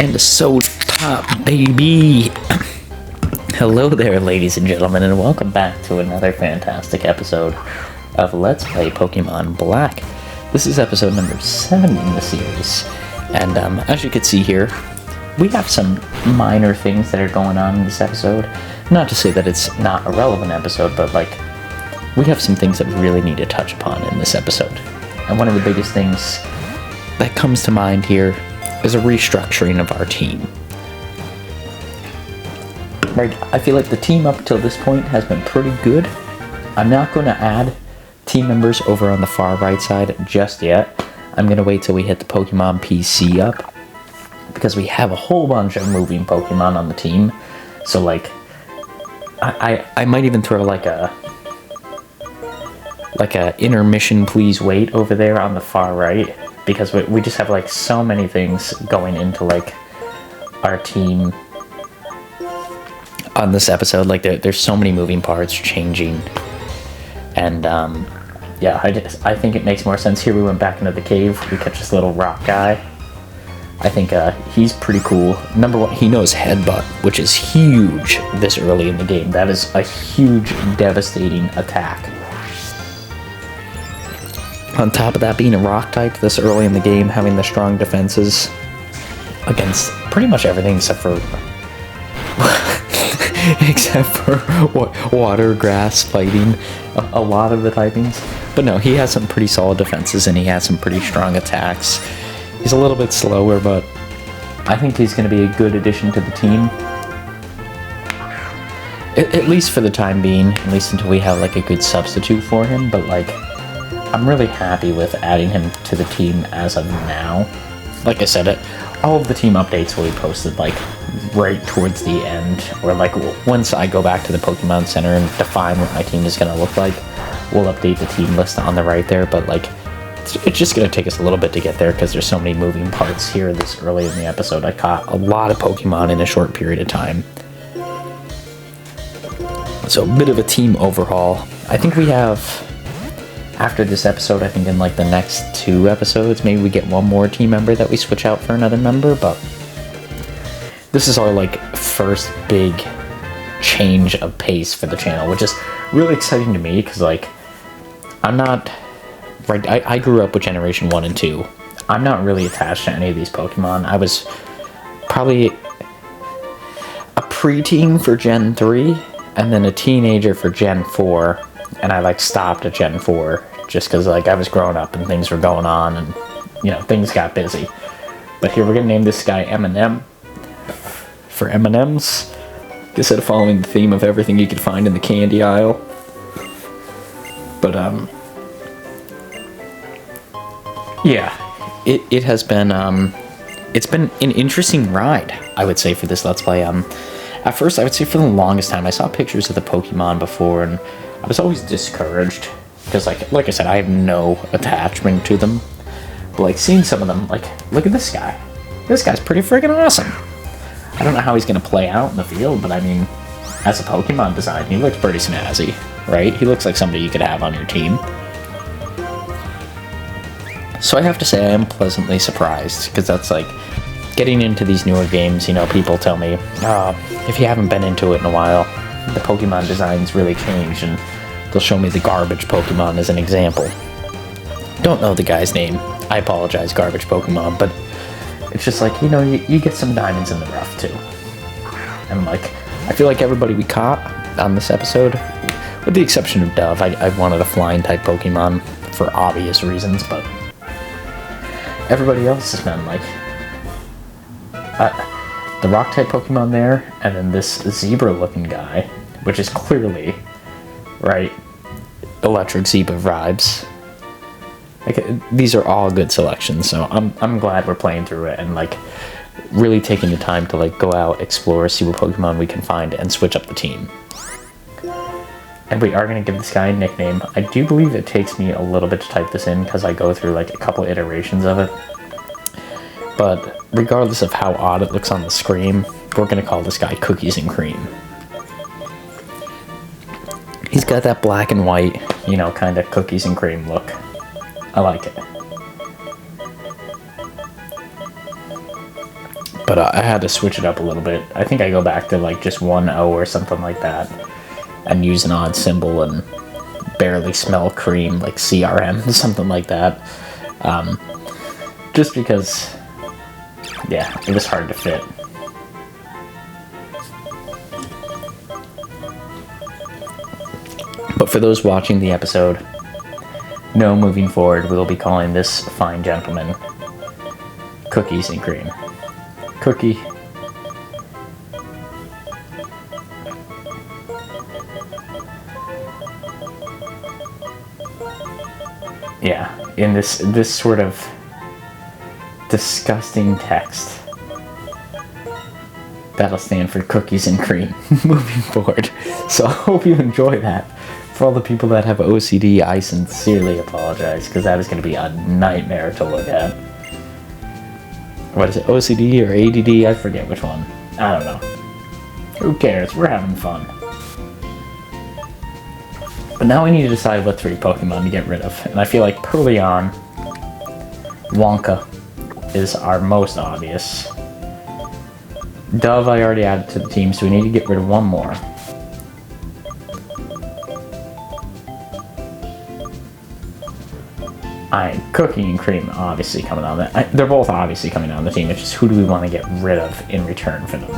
And so top, baby. Hello there, ladies and gentlemen, and welcome back to another fantastic episode of Let's Play Pokemon Black. This is episode number 7 in the series, and as you can see here, we have some minor things that are going on in this episode. Not to say that it's not a relevant episode, but we have some things that we really need to touch upon in this episode. And one of the biggest things that comes to mind here is a restructuring of our team. Right, I feel like the team up till this point has been pretty good. I'm not going to add team members over on the far right side just yet. I'm going to wait till we hit the Pokemon PC up, because we have a whole bunch of moving Pokemon on the team. So I might even throw like a intermission please wait over there on the far right, because we just have so many things going into our team on this episode. There's so many moving parts changing, and yeah, I think it makes more sense here. We went back into the cave, we catch this little rock guy. I think he's pretty cool. Number one, he knows Headbutt, which is huge this early in the game. That is a huge, devastating attack. On top of that, being a rock type this early in the game, having the strong defenses against pretty much everything except for water, grass, fighting, a lot of the typings. But no, he has some pretty solid defenses and he has some pretty strong attacks. He's a little bit slower, but I think he's going to be a good addition to the team. At least for the time being, at least until we have a good substitute for him. But I'm really happy with adding him to the team as of now. Like I said, all of the team updates will be posted right towards the end, or once I go back to the Pokemon Center and define what my team is going to look like. We'll update the team list on the right there, but it's just going to take us a little bit to get there because there's so many moving parts here this early in the episode. I caught a lot of Pokemon in a short period of time. So a bit of a team overhaul. I think we have, after this episode, I think in the next 2 episodes, maybe we get one more team member that we switch out for another member, but this is our first big change of pace for the channel, which is really exciting to me because I'm not, right, I grew up with Generation 1 and 2. I'm not really attached to any of these Pokemon. I was probably a preteen for Gen 3 and then a teenager for Gen 4. And I stopped at Gen 4 just because I was growing up and things were going on and things got busy. But here we're gonna name this guy M&M for M&Ms. Instead of following the theme of everything you could find in the candy aisle. But yeah, it has been it's been an interesting ride, I would say, for this Let's Play. At first, I would say for the longest time, I saw pictures of the Pokemon before and I was always discouraged because, like I said, I have no attachment to them. But seeing some of them, look at this guy. This guy's pretty freaking awesome. I don't know how he's gonna play out in the field, but I mean, as a Pokemon design, he looks pretty snazzy, right? He looks like somebody you could have on your team. So I have to say I am pleasantly surprised because that's getting into these newer games. People tell me, if you haven't been into it in a while, the Pokemon designs really change, and they'll show me the garbage Pokemon as an example. Don't know the guy's name. I apologize, garbage Pokemon, but it's just you get some diamonds in the rough too. And I feel like everybody we caught on this episode, with the exception of Dove, I wanted a flying type Pokemon for obvious reasons, but everybody else has been the rock type Pokemon there, and then this zebra looking guy, which is clearly, right, electric zebra vibes. These are all good selections, so I'm glad we're playing through it and really taking the time to go out, explore, see what Pokemon we can find, and switch up the team. And we are going to give this guy a nickname. I do believe it takes me a little bit to type this in because I go through a couple iterations of it. But regardless of how odd it looks on the screen, we're going to call this guy Cookies and Cream. He's got that black and white, kind of cookies and cream look. I like it. But I had to switch it up a little bit. I think I go back to like just 1-0 or something like that, and use an odd symbol and barely smell cream, like CRM, something like that. Just because, yeah, it was hard to fit. But for those watching the episode, no, moving forward, we'll be calling this fine gentleman Cookies and Cream. Cookie. Yeah, in this sort of disgusting text, that'll stand for Cookies and Cream moving forward. So I hope you enjoy that. For all the people that have OCD, I sincerely apologize, because that is going to be a nightmare to look at. What is it, OCD or ADD? I forget which one. I don't know. Who cares? We're having fun. But now we need to decide what 3 Pokemon to get rid of. And I feel like early on, Wonka is our most obvious. Dove I already added to the team, so we need to get rid of 1 more. Cookie and Cream obviously coming on that. They're both obviously coming on the team. It's just who do we want to get rid of in return for them.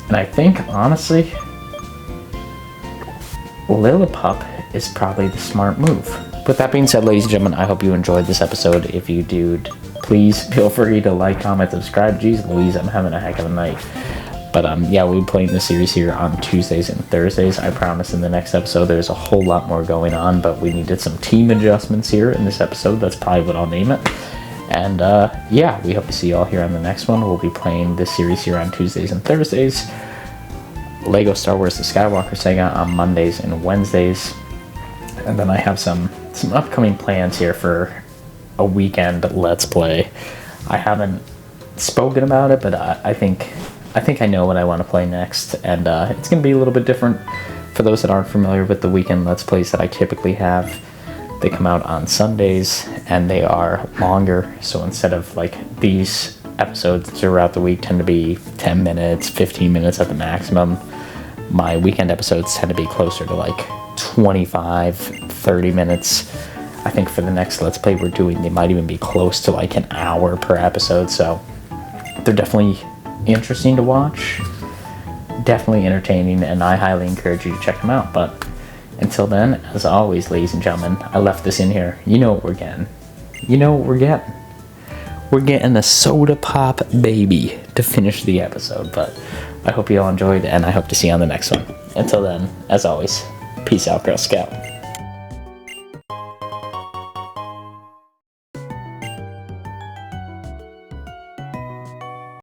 And I think, honestly, Lillipup is probably the smart move. With that being said, ladies and gentlemen, I hope you enjoyed this episode. If you do, please feel free to like, comment, subscribe. Jeez Louise, I'm having a heck of a night. But yeah, we'll be playing the series here on Tuesdays and Thursdays. I promise in the next episode there's a whole lot more going on, but we needed some team adjustments here in this episode. That's probably what I'll name it. And yeah, we hope to see you all here on the next one. We'll be playing this series here on Tuesdays and Thursdays. Lego Star Wars The Skywalker Saga on Mondays and Wednesdays. And then I have some upcoming plans here for a weekend Let's Play. I haven't spoken about it, but I think I know what I want to play next, and it's going to be a little bit different for those that aren't familiar with the weekend Let's Plays that I typically have. They come out on Sundays, and they are longer, so instead of like these episodes throughout the week tend to be 10 minutes, 15 minutes at the maximum, my weekend episodes tend to be closer to like 25, 30 minutes. I think for the next Let's Play we're doing, they might even be close to like an hour per episode, so they're definitely interesting to watch, definitely entertaining, and I highly encourage you to check them out. But until then, as always, ladies and gentlemen, I left this in here. You know what we're getting. You know what we're getting. We're getting a soda pop baby to finish the episode. But I hope you all enjoyed, and I hope to see you on the next one. Until then, as always, peace out, Girl Scout.